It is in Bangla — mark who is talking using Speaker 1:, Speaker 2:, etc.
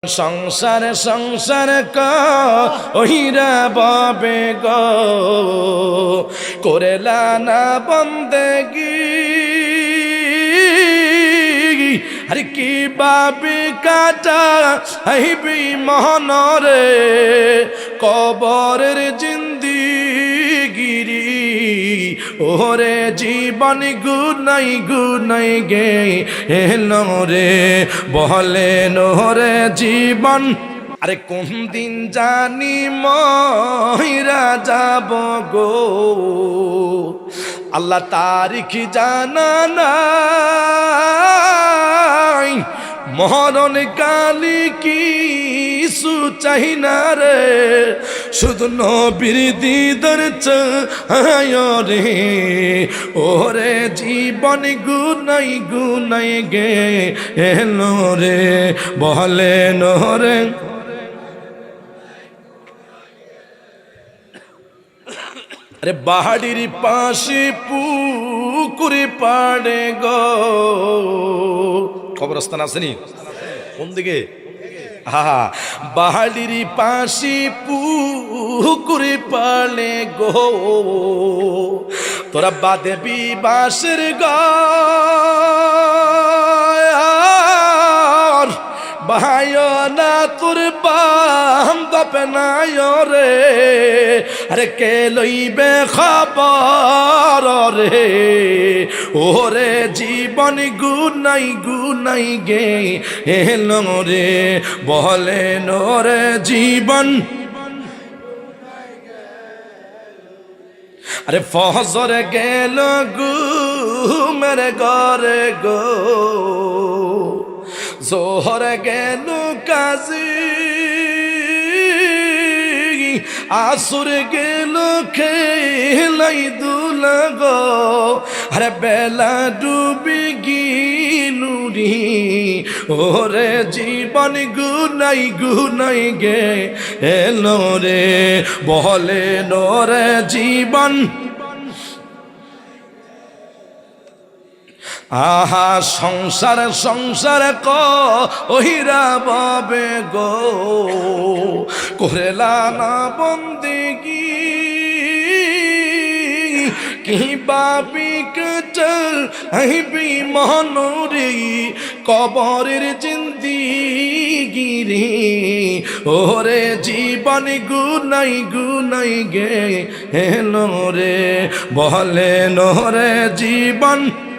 Speaker 1: সংসারে সংসার কহিরা বাবে গো করেলা না বন্দেগি আরে কি বাবে কাটা হইবি মহনরে কবরের জিন্দিগিরি ওরে জীবন গুনাই গে এলো রে বলে নোরে জীবন আরে কোন দিন জানি মহিরা যাব গো আল্লাহ তারিখ জানা নাই মরণ কালি কি চাই না রে শুধু নবীর দিদার চায় রে ওরে জীবন গুনাই গে এলো রে বলে নোরে আরে বাহাড়ির পাশে পুকুরে পাড়ে গো কবরস্থান আসেনি কোন দিকে হা বাহাড়ির পাশে পুকুরে পাড়ে গো তোরা বাদে বিবাসের গার বাহায় না তোর বাম দপে নাই রে আরে কে লইবে খবর রে ওরে জীবন গুনাই গে এলো রে বলে নোরে জীবন আরে ফজর গেল ঘুমের ঘরে গো জোহর গেল কাজী আসুর গেল খেলাই দুলা গো আরে বেলা ডুবি গিলুরি ওরে জীবন গুনাই গে এলো রে বলে নোরে জীবন আহা সংসার কহিরা বাবে গো করেলা না বন্দেগি কি বাবি কচল হইবি মহনুরি কবরের জিন্দিগি রে ওরে জীবন গুনাই গে হেলো রে বলে নোরে জীবন